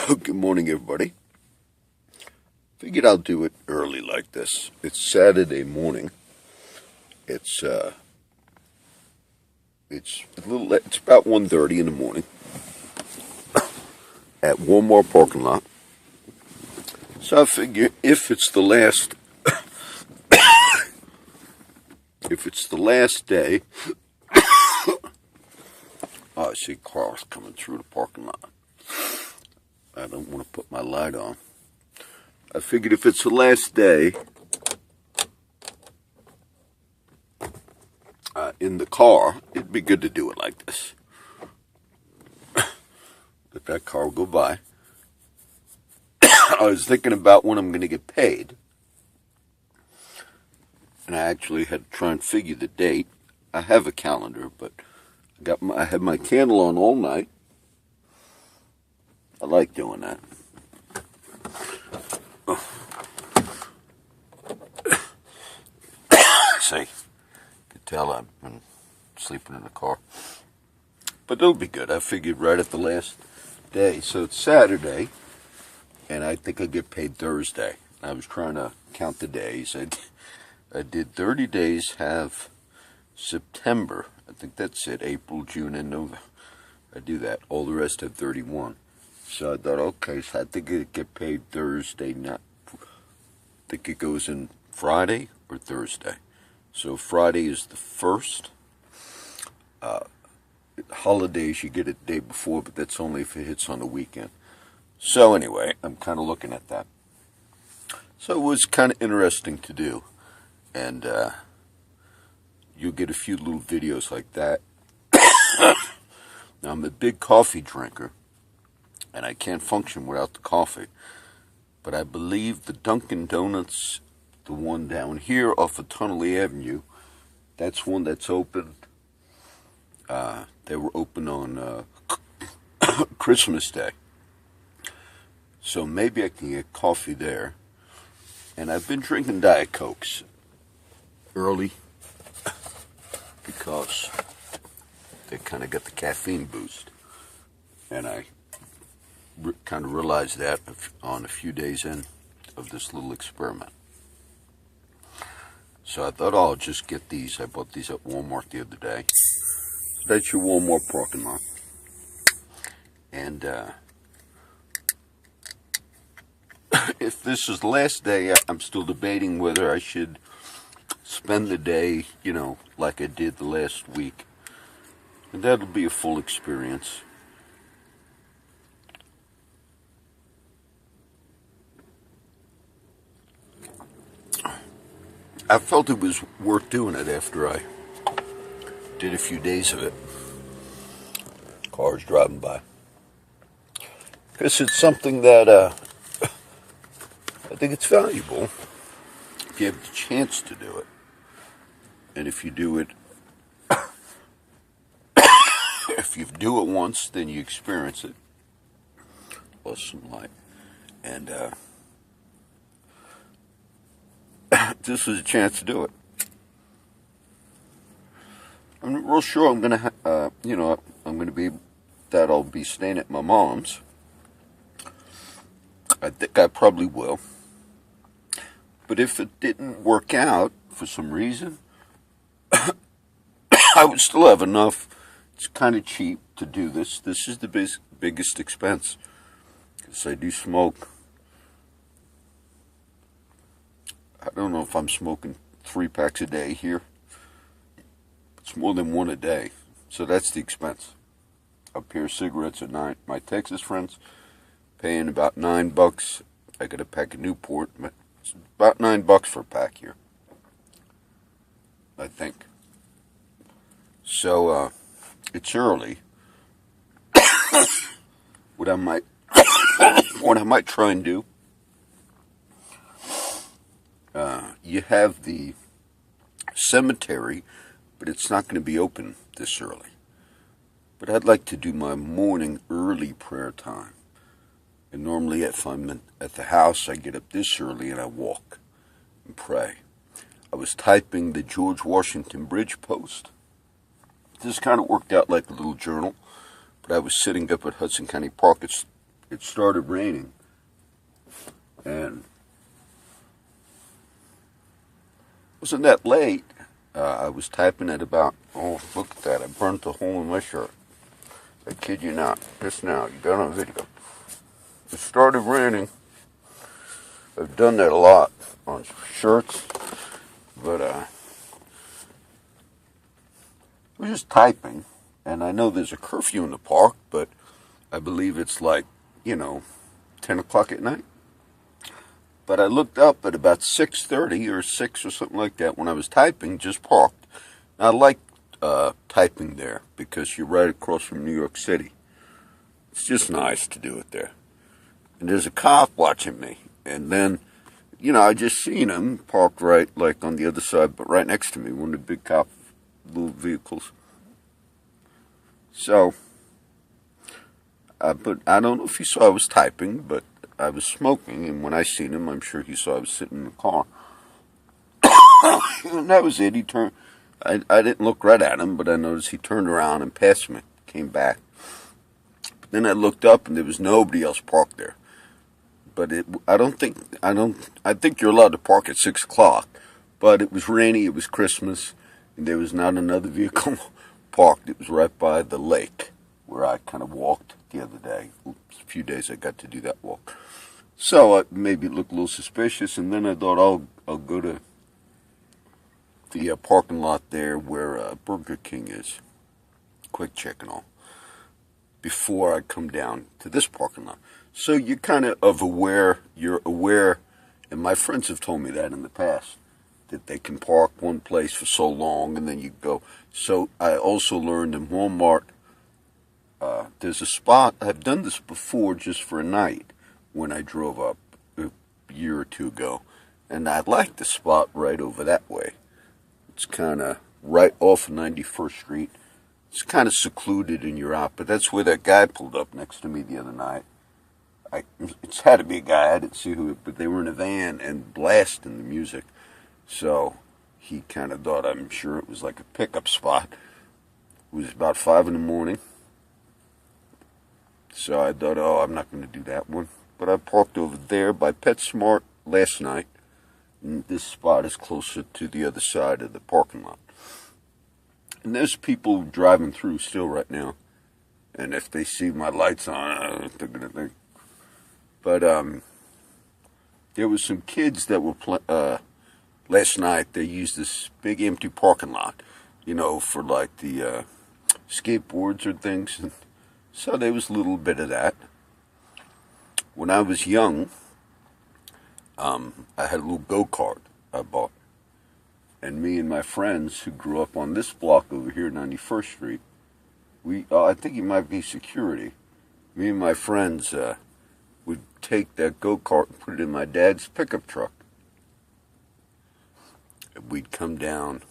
Good morning, everybody. Figured I'll do it early like this. It's Saturday morning. It's it's about 1:30 in the morning at Walmart parking lot. So I figure if it's the last day, I see cars coming through the parking lot. I don't want to put my light on. I figured if it's the last day in the car, it'd be good to do it like this. Let that car go by. I was thinking about when I'm going to get paid. And I actually had to try and figure the date. I have a calendar, but I had my candle on all night. I like doing that. See, you can tell I've been sleeping in the car. But it'll be good. I figured right at the last day. So it's Saturday, and I think I'll get paid Thursday. I was trying to count the days. I did 30 days, have September. I think that's it. April, June, and November. I do that. All the rest have 31. So I thought, okay, so I think it'd get paid Thursday. I think it goes in Friday or Thursday. So Friday is the 1st. Holidays, you get it the day before, but that's only if it hits on the weekend. So anyway, I'm kind of looking at that. So it was kind of interesting to do. And you'll get a few little videos like that. Now, I'm a big coffee drinker, and I can't function without the coffee. But I believe the Dunkin' Donuts, the one down here off of Tunnelly Avenue, that's one that's open. They were open on Christmas Day. So maybe I can get coffee there. And I've been drinking Diet Cokes early because they kind of got the caffeine boost. And I kind of realized that on a few days in of this little experiment. So I thought, I'll just get these. I bought these at Walmart the other day. So that's your Walmart parking lot. And if this is the last day, I'm still debating whether I should spend the day, like I did the last week. And that'll be a full experience. I felt it was worth doing it after I did a few days of it. Cars driving by. Because it's something that I think it's valuable if you have the chance to do it. And if you do it, if you do it once, then you experience it. Lost some light. And this was a chance to do it. I'm real sure I'm gonna, I'll be staying at my mom's. I think I probably will. But if it didn't work out for some reason, I would still have enough. It's kind of cheap to do this. This is the biggest expense, because I do smoke. I don't know if I'm smoking 3 packs a day here. It's more than 1 a day. So that's the expense. Up here, cigarettes at 9. My Texas friends paying about $9. I got a pack of Newport. It's about $9 for a pack here, I think. So it's early. What I might try and do. You have the cemetery, but it's not going to be open this early. But I'd like to do my morning early prayer time. And normally if I'm at the house, I get up this early and I walk and pray. I was typing the George Washington Bridge post. This kind of worked out like a little journal. But I was sitting up at Hudson County Park. It's it started raining, and it wasn't that late. I was typing at about, oh, look at that, I burnt a hole in my shirt. I kid you not, just now, you got on video. It started raining. I've done that a lot on shirts, but I was just typing, and I know there's a curfew in the park, but I believe it's like, 10 o'clock at night. But I looked up at about 6:30 or 6 or something like that when I was typing, just parked. I like typing there because you're right across from New York City. It's just nice to do it there. And there's a cop watching me. And then, I just seen him parked right, like on the other side, but right next to me, one of the big cop little vehicles. So, but I don't know if he saw I was typing, but I was smoking, and when I seen him, I'm sure he saw I was sitting in the car. And that was it. He turned. I didn't look right at him, but I noticed he turned around and passed me, came back. But then I looked up, and there was nobody else parked there. But I think you're allowed to park at 6 o'clock. But it was rainy, it was Christmas, and there was not another vehicle parked. It was right by the lake where I kind of walked the other day. A few days I got to do that walk. So maybe it looked a little suspicious, and then I thought I'll go to the parking lot there where Burger King is, Quick Check and all, before I come down to this parking lot. So you're kind of aware, and my friends have told me that in the past, that they can park one place for so long and then you go. So I also learned in Walmart, there's a spot, I've done this before just for a night when I drove up a year or two ago, and I like the spot right over that way. It's kind of right off of 91st Street. It's kind of secluded and you're out, but that's where that guy pulled up next to me the other night. It's had to be a guy, I didn't see who, but they were in a van and blasting the music. So he kind of thought, I'm sure it was like a pickup spot. It was about 5 in the morning. So I thought, I'm not going to do that one. But I parked over there by PetSmart last night. And this spot is closer to the other side of the parking lot. And there's people driving through still right now. And if they see my lights on, they're going to think. But there was some kids that were last night. They used this big empty parking lot, for like the skateboards or things. And so there was a little bit of that. When I was young, I had a little go-kart I bought. And me and my friends who grew up on this block over here, 91st Street, I think he might be security. Me and my friends would take that go-kart and put it in my dad's pickup truck. And we'd come down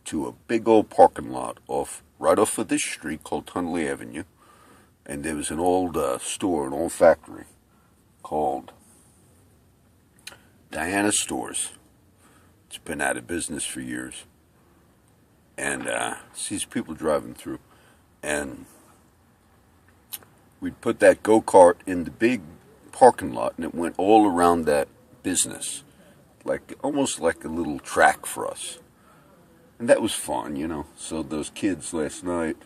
to a big old parking lot right off of this street called Tunnelly Avenue. And there was an old store, an old factory called Diana Stores. It's been out of business for years. And sees people driving through. And we'd put that go-kart in the big parking lot, and it went all around that business, almost like a little track for us. And that was fun, So those kids last night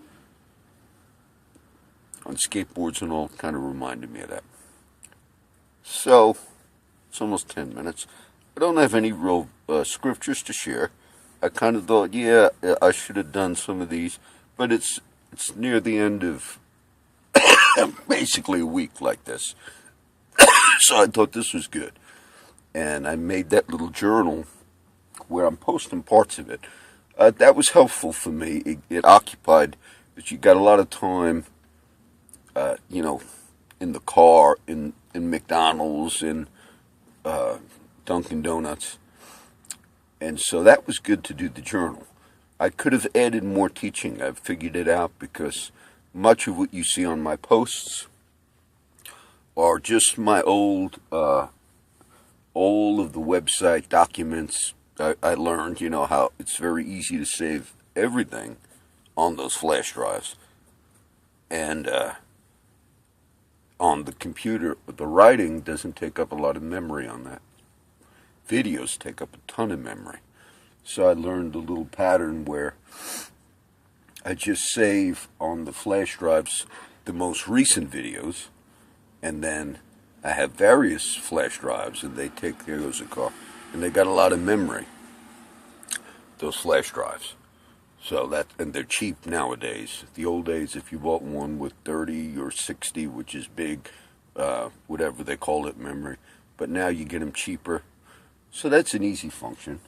on skateboards and all kind of reminded me of that. So, it's almost 10 minutes. I don't have any real scriptures to share. I kind of thought, I should have done some of these, but it's near the end of basically a week like this. So I thought this was good. And I made that little journal where I'm posting parts of it. That was helpful for me. It occupied, but you got a lot of time, in the car, in McDonald's, in Dunkin' Donuts. And so that was good to do the journal. I could have added more teaching. I've figured it out because much of what you see on my posts are just my all of the website documents. I learned, how it's very easy to save everything on those flash drives. And on the computer, the writing doesn't take up a lot of memory on that. Videos take up a ton of memory. So I learned a little pattern where I just save on the flash drives the most recent videos, and then I have various flash drives, and they take those a car, and they got a lot of memory, those flash drives. So that, and they're cheap nowadays. The old days, if you bought one with 30 or 60, which is big, whatever they call it, memory, but now you get them cheaper. So that's an easy function.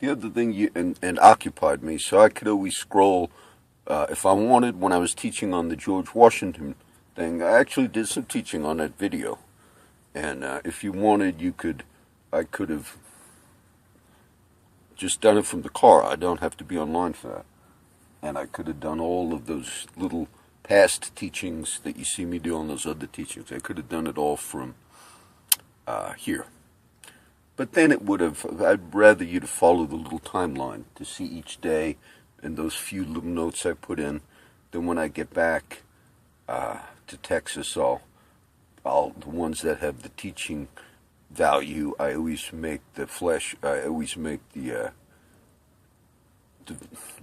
The other thing and occupied me, so I could always scroll if I wanted. When I was teaching on the George Washington thing, I actually did some teaching on that video. And if you wanted, I could have just done it from the car. I don't have to be online for that. And I could have done all of those little past teachings that you see me do on those other teachings. I could have done it all from here. But then it would have, I'd rather you to follow the little timeline to see each day and those few little notes I put in. Then when I get back to Texas, the ones that have the teaching value, I always make the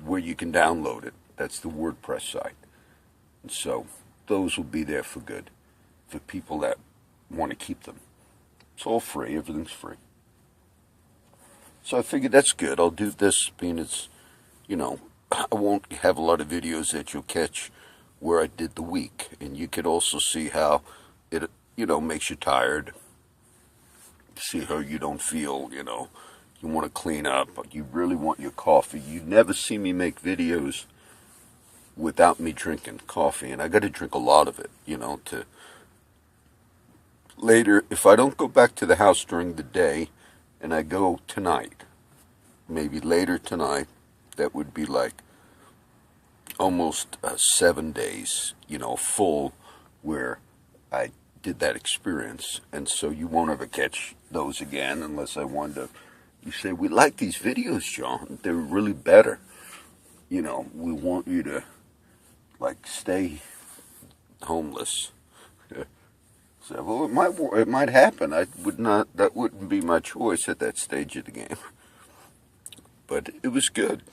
where you can download it. That's the WordPress site. And so those will be there for good, for people that want to keep them. It's all free. Everything's free. So I figured that's good. I'll do this, being it's, I won't have a lot of videos that you'll catch where I did the week. And you could also see how it, makes you tired. See how you don't feel, you want to clean up, but you really want your coffee. You never see me make videos without me drinking coffee. And I got to drink a lot of it, to later, if I don't go back to the house during the day and I go tonight, maybe later tonight, that would be like almost 7 days, full, where I did that experience. And so you won't ever catch those again unless I wanted to. You say, we like these videos, John. They're really better. We want you to, stay homeless. So, well, it might happen. That wouldn't be my choice at that stage of the game. But it was good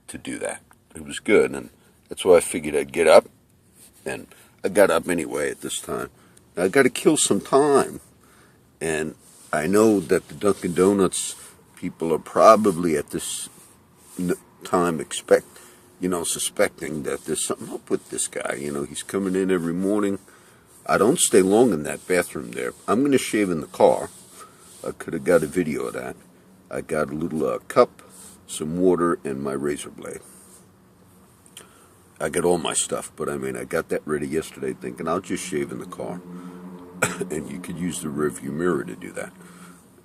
to do that. It was good, and that's why I figured I'd get up. And I got up anyway at this time. I got to kill some time. And I know that the Dunkin' Donuts people are probably at this time suspecting that there's something up with this guy. He's coming in every morning. I don't stay long in that bathroom there. I'm going to shave in the car. I could have got a video of that. I got a little cup, some water, and my razor blade. I got all my stuff, but I got that ready yesterday thinking I'll just shave in the car. And you could use the rearview mirror to do that.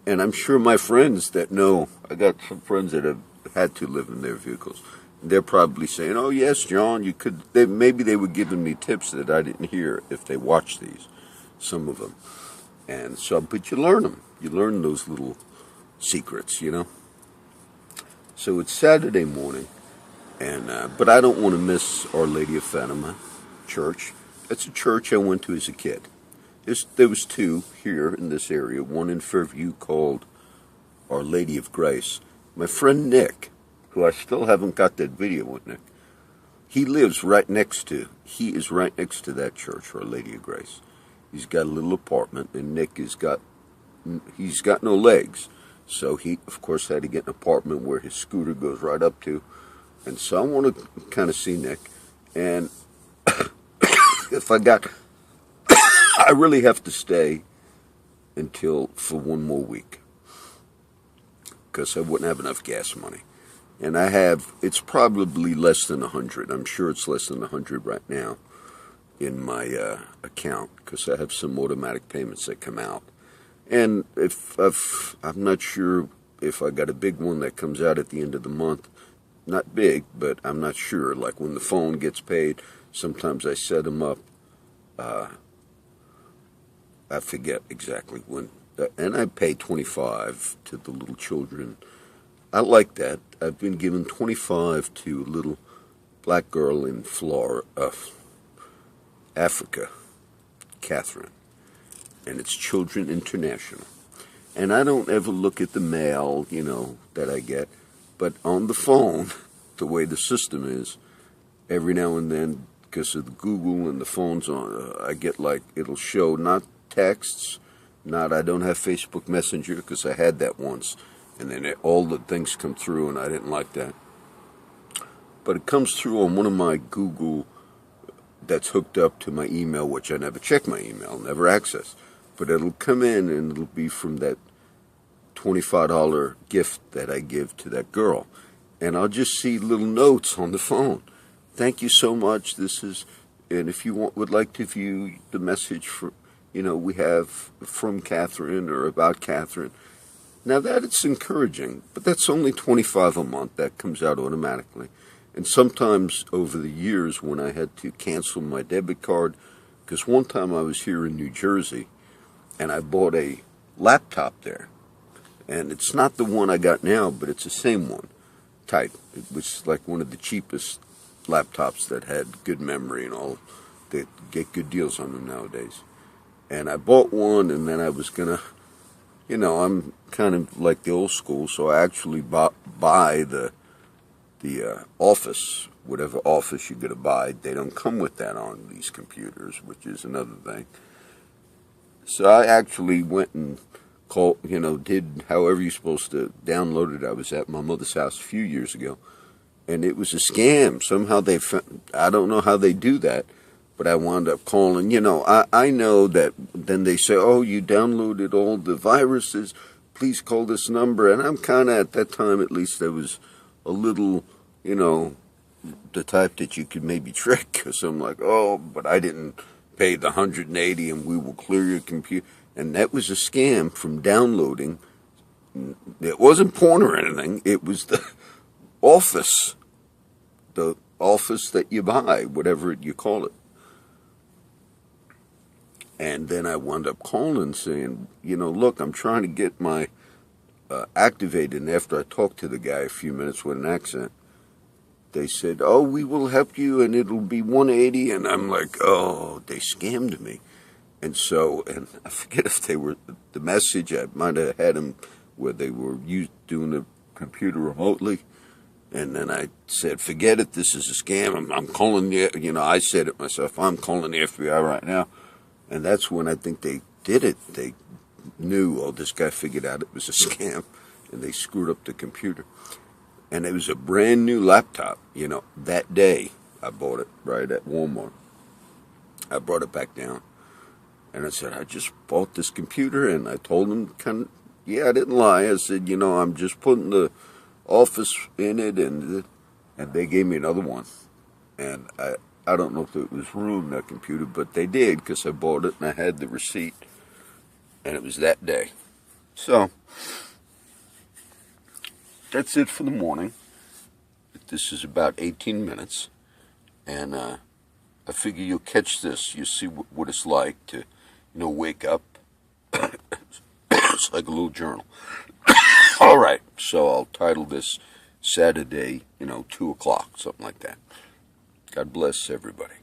And I'm sure my friends that know, I got some friends that have had to live in their vehicles. They're probably saying, oh, yes, John, you could. Maybe they were giving me tips that I didn't hear if they watched these, some of them. And so, but you learn them. You learn those little secrets, So it's Saturday morning, and but I don't want to miss Our Lady of Fatima Church. It's a church I went to as a kid. There was two here in this area, one in Fairview called Our Lady of Grace. My friend Nick, who I still haven't got that video with Nick, he is right next to that church, Our Lady of Grace. He's got a little apartment, and Nick he's got no legs. So he, of course, had to get an apartment where his scooter goes right up to. And so I want to kind of see Nick. And if I really have to stay for one more week, because I wouldn't have enough gas money. And it's probably less than 100. I'm sure it's less than 100 right now in my account, because I have some automatic payments that come out. And I'm not sure if I got a big one that comes out at the end of the month. Not big, but I'm not sure. Like when the phone gets paid, sometimes I set them up. I forget exactly when. And I pay $25 to the little children. I like that. I've been given $25 to a little black girl in Africa, Catherine. and it's Children International. And I don't ever look at the mail, that I get, but on the phone, the way the system is, every now and then, because of the Google and the phones on, I get it'll show not texts, I don't have Facebook Messenger because I had that once, and then all the things come through and I didn't like that. But it comes through on one of my Google that's hooked up to my email, which I never check my email, never access. But it'll come in and it'll be from that $25 gift that I give to that girl. And I'll just see little notes on the phone. Thank you so much. And if you would like to view the message we have from Catherine or about Catherine. Now that it's encouraging, but that's only $25 a month. That comes out automatically. And sometimes over the years when I had to cancel my debit card, because one time I was here in New Jersey and I bought a laptop there. And it's not the one I got now, but it's the same one type. It was like one of the cheapest laptops that had good memory and all. They get good deals on them nowadays. And I bought one, and then I was going to, I'm kind of like the old school, so I actually buy the Office, whatever Office you're going to buy. They don't come with that on these computers, which is another thing. So I actually went and did however you're supposed to download it. I was at my mother's house a few years ago, and it was a scam. Somehow I don't know how they do that, but I wound up calling. I know that then they say, oh, you downloaded all the viruses, please call this number. And I'm kind of, at that time at least, I was a little, the type that you could maybe trick, because I'm like, oh, but I didn't pay the $180 and we will clear your computer. And that was a scam from downloading. It wasn't porn or anything. It was the Office that you buy, whatever you call it. And then I wound up calling saying, look, I'm trying to get my activated. And after I talked to the guy a few minutes with an accent, they said, oh, we will help you and it'll be $180. And I'm like, oh, they scammed me. And I forget if they were, the message, I might have had them where they were doing the computer remotely. And then I said, forget it, this is a scam. I'm calling I said it myself, I'm calling the FBI right now. And that's when I think they did it. They knew, oh, this guy figured out it was a scam, and they screwed up the computer. And it was a brand new laptop, that day I bought it right at Walmart. I brought it back down. And I said, I just bought this computer, and I told them I didn't lie. I said, I'm just putting the Office in it, and they gave me another one. And I don't know if it was ruined, that computer, but they did, because I bought it and I had the receipt, and it was that day. So, that's it for the morning. This is about 18 minutes, and I figure you'll catch this. You'll see what it's like to, wake up. It's like a little journal. All right, so I'll title this Saturday, 2 o'clock, something like that. God bless everybody.